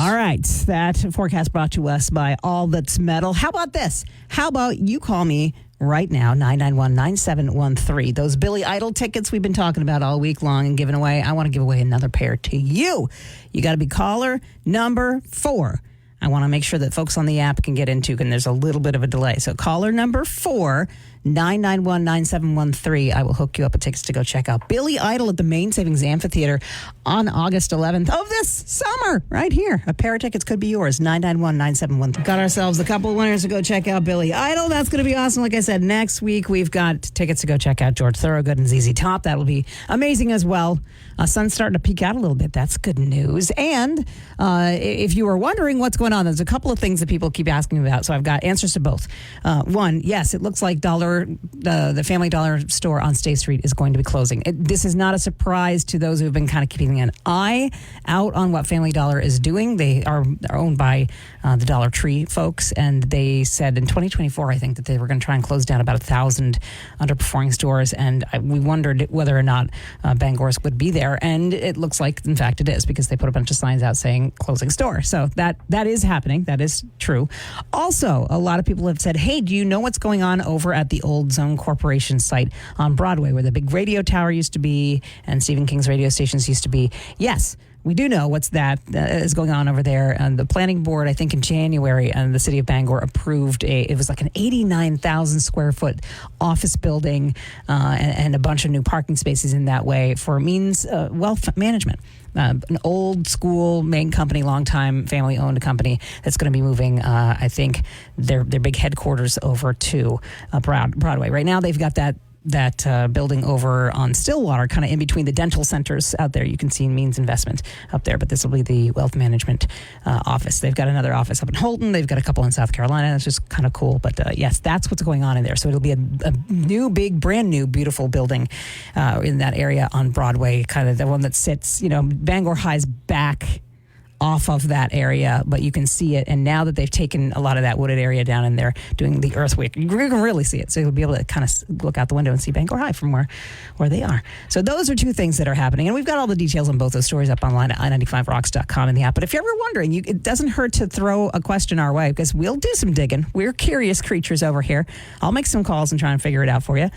All right. That forecast brought to us by All That's Metal. How about this? How about you call me right now, 991-9713. Those Billy Idol tickets we've been talking about all week long and giving away. I want to give away another pair to you. You got to be caller number 4. I want to make sure that folks on the app can get into, and there's a little bit of a delay. So caller number 4, 991-9713. I will hook you up with tickets to go check out Billy Idol at the Main Savings Amphitheater on August 11th of this summer, right here. A pair of tickets could be yours, 991-9713. Got ourselves a couple of winners to go check out Billy Idol. That's going to be awesome. Like I said, next week we've got tickets to go check out George Thorogood and ZZ Top. That will be amazing as well. Sun's starting to peek out a little bit. That's good news. And if you were wondering what's going on, there's a couple of things that people keep asking about. So I've got answers to both. One, yes, it looks like the Family Dollar store on State Street is going to be closing. This is not a surprise to those who have been kind of keeping an eye out on what Family Dollar is doing. They are owned by the Dollar Tree folks, and they said in 2024, I think, that they were going to try and close down about 1,000 underperforming stores, and we wondered whether or not Bangor's would be there, and it looks like, in fact, it is, because they put a bunch of signs out saying closing store. So that is happening. That is true. Also, a lot of people have said, hey, do you know what's going on over at the old Zone Corporation site on Broadway, where the big radio tower used to be and Stephen King's radio stations used to be? Yes, we do know what's that is going on over there. And the planning board, I think in January, and the city of Bangor approved it was like an 89,000 square foot office building and a bunch of new parking spaces in that way for means wealth management. An old school main company, long-time family-owned company that's going to be moving, I think, their big headquarters over to Broadway. Right now, they've got that building over on Stillwater, kind of in between the dental centers out there. You can see Means Investment up there, but this will be the wealth management office. They've got another office up in Holton. They've got a couple in South Carolina. It's just kind of cool. But yes, that's what's going on in there. So it'll be a new, big, brand new, beautiful building in that area on Broadway, kind of the one that sits, Bangor High's back off of that area, but you can see it. And now that they've taken a lot of that wooded area down and they're doing the earthquake, you can really see it. So you'll be able to kind of look out the window and see Bangor High from where they are. So those are two things that are happening. And we've got all the details on both those stories up online at i95rocks.com in the app. But if you're ever wondering, it doesn't hurt to throw a question our way, because we'll do some digging. We're curious creatures over here. I'll make some calls and try and figure it out for you,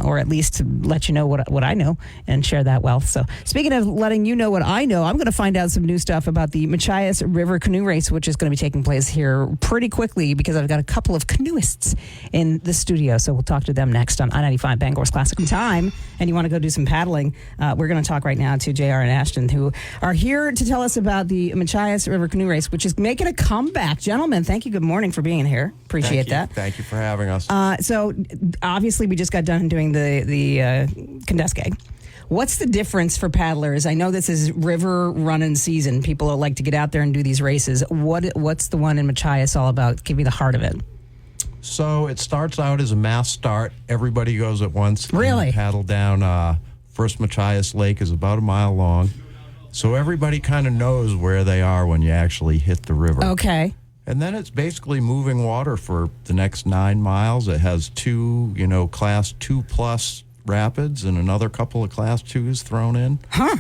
or at least let you know what I know and share that wealth. So speaking of letting you know what I know, I'm going to find out some new stuff about the Machias River Canoe Race, which is going to be taking place here pretty quickly, because I've got a couple of canoeists in the studio. So we'll talk to them next on I-95 Bangor's Classic Time. And you want to go do some paddling, we're going to talk right now to JR and Ashton, who are here to tell us about the Machias River Canoe Race, which is making a comeback. Gentlemen, thank you. Good morning for being here. Appreciate that. Thank you for having us. So obviously we just got done doing the Kenduskeag. What's the difference for paddlers? I know this is river running season. People like to get out there and do these races. What's the one in Machias all about? Give me the heart of it. So it starts out as a mass start. Everybody goes at once. Really? Paddle down. First Machias Lake is about a mile long. So everybody kind of knows where they are when you actually hit the river. Okay. And then it's basically moving water for the next 9 miles. It has 2, class 2+ rapids and another couple of class 2s thrown in. Huh.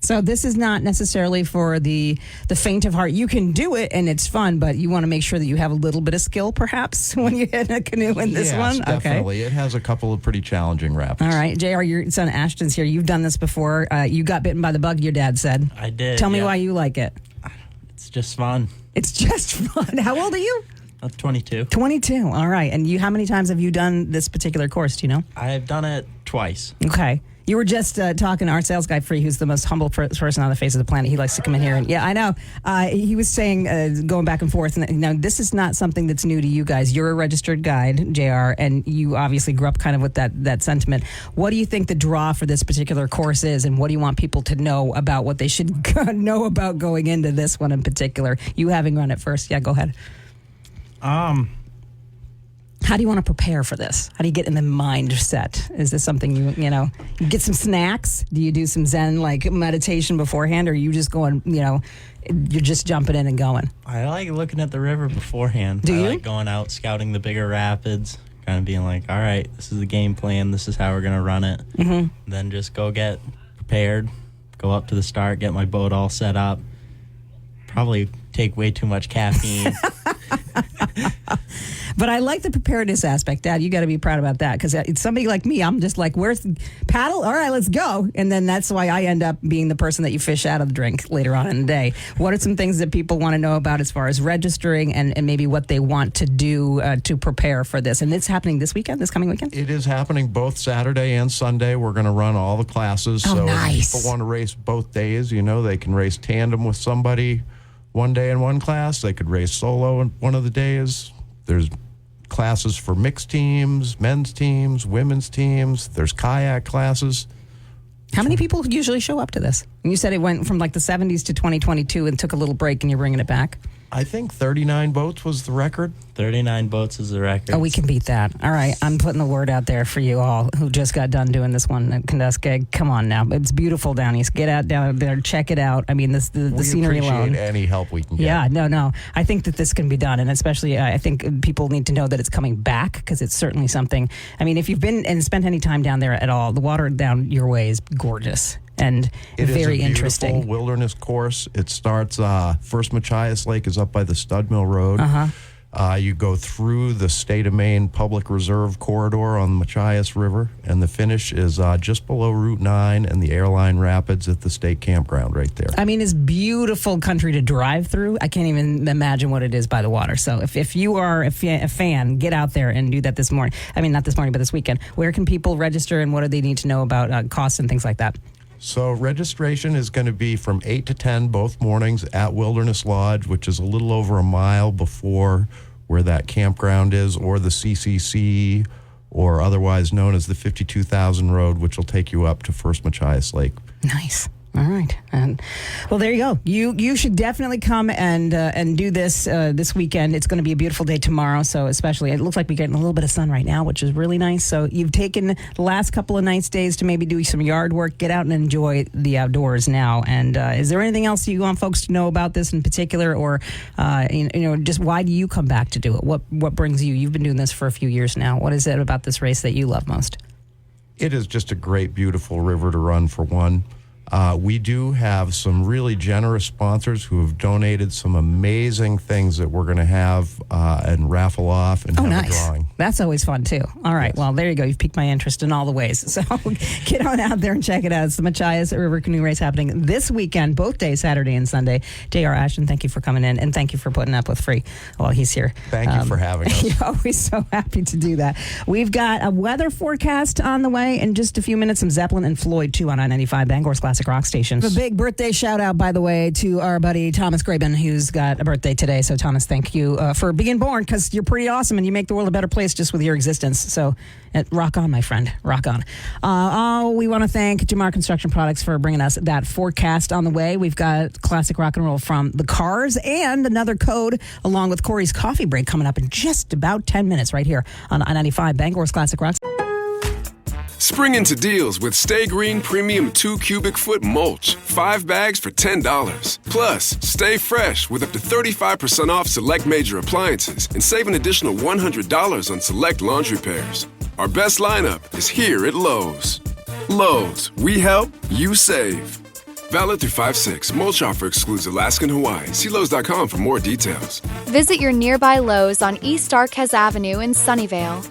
So this is not necessarily for the faint of heart. You can do it and it's fun, but you want to make sure that you have a little bit of skill, perhaps, when you hit a canoe in this one. Yes, definitely. Okay. It has a couple of pretty challenging rapids. All right. JR, your son Ashton's here. You've done this before. You got bitten by the bug, your dad said. I did. Tell me why you like it. It's just fun. It's just fun. How old are you? 22. 22. All right. And how many times have you done this particular course? Do you know? I've done it twice. Okay. You were just talking to our sales guy, Free, who's the most humble person on the face of the planet. He likes to come in here. And yeah, I know. He was saying, going back and forth, and now this is not something that's new to you guys. You're a registered guide, JR, and you obviously grew up kind of with that sentiment. What do you think the draw for this particular course is, and what do you want people to know about what they should know about going into this one in particular? You having run it first. Yeah, go ahead. How do you want to prepare for this? How do you get in the mindset? Is this something you get some snacks? Do you do some Zen meditation beforehand, or are you just going, you're just jumping in and going? I like looking at the river beforehand. Do you? I like going out, scouting the bigger rapids, kind of being like, all right, this is the game plan. This is how we're going to run it. Mm-hmm. Then just go get prepared, go up to the start, get my boat all set up. probably take way too much caffeine. But I like the preparedness aspect. Dad, you got to be proud about that because it's somebody like me. I'm just like, where's the paddle? All right, let's go. And then that's why I end up being the person that you fish out of the drink later on in the day. What are some things that people want to know about as far as registering and maybe what they want to do to prepare for this? And it's happening this coming weekend? It is happening both Saturday and Sunday. We're going to run all the classes. Oh, so nice. if people want to race both days, they can race tandem with somebody one day in one class. They could race solo in one of the days. There's classes for mixed teams, men's teams, women's teams. There's kayak classes. How many people usually show up to this? And you said it went from like the 70s to 2022 and took a little break and you're bringing it back? I think 39 boats was the record. 39 boats is the record. Oh, we can beat that. All right. I'm putting the word out there for you all who just got done doing this one at Kandusky. Come on now. It's beautiful down east. Get out down there. Check it out. I mean, the scenery alone. We appreciate any help we can get. Yeah, no. I think that this can be done. And especially, I think people need to know that it's coming back because it's certainly something. I mean, if you've been and spent any time down there at all, the water down your way is gorgeous. And very interesting. It is a beautiful wilderness course. It starts, first Machias Lake is up by the Stud Mill Road. You go through the State of Maine Public Reserve Corridor on the Machias River, and the finish is just below Route 9 and the Airline Rapids at the State Campground right there. I mean, it's beautiful country to drive through. I can't even imagine what it is by the water. So if you are a fan, get out there and do that this morning. I mean, not this morning, but this weekend. Where can people register and what do they need to know about costs and things like that? So registration is going to be from 8 to 10 both mornings at Wilderness Lodge, which is a little over a mile before where that campground is, or the CCC, or otherwise known as the 52,000 Road, which will take you up to First Machias Lake. Nice. All right. And well, there you go. You should definitely come and do this this weekend. It's going to be a beautiful day tomorrow. So especially, it looks like we're getting a little bit of sun right now, which is really nice. So you've taken the last couple of nice days to maybe do some yard work. Get out and enjoy the outdoors now. And is there anything else you want folks to know about this in particular, or just why do you come back to do it? What brings you? You've been doing this for a few years now. What is it about this race that you love most? It is just a great, beautiful river to run, for one. We do have some really generous sponsors who have donated some amazing things that we're going to have and raffle off and have a drawing. That's always fun, too. All right. Yes. Well, there you go. You've piqued my interest in all the ways. So get on out there and check it out. It's the Machias River Canoe Race happening this weekend, both days, Saturday and Sunday. JR, Ashton, thank you for coming in, and thank you for putting up with Free while he's here. Thank you for having us. You're always so happy to do that. We've got a weather forecast on the way in just a few minutes. Some Zeppelin and Floyd, too, on I-95, Bangor's Classic Rock Station. A big birthday shout out, by the way, to our buddy Thomas Graben, who's got a birthday today. So, Thomas, thank you for being born, because you're pretty awesome and you make the world a better place just with your existence. So, rock on, my friend. Rock on. We want to thank Jamar Construction Products for bringing us that forecast on the way. We've got classic rock and roll from the Cars and another code along with Corey's Coffee Break coming up in just about 10 minutes right here on I-95, Bangor's Classic Rock. Spring into deals with Stay Green Premium 2 cubic foot mulch. 5 bags for $10. Plus, stay fresh with up to 35% off select major appliances and save an additional $100 on select laundry pairs. Our best lineup is here at Lowe's. Lowe's, we help, you save. Valid through 5/6. Mulch offer excludes Alaska and Hawaii. See Lowe's.com for more details. Visit your nearby Lowe's on East Arquez Avenue in Sunnyvale.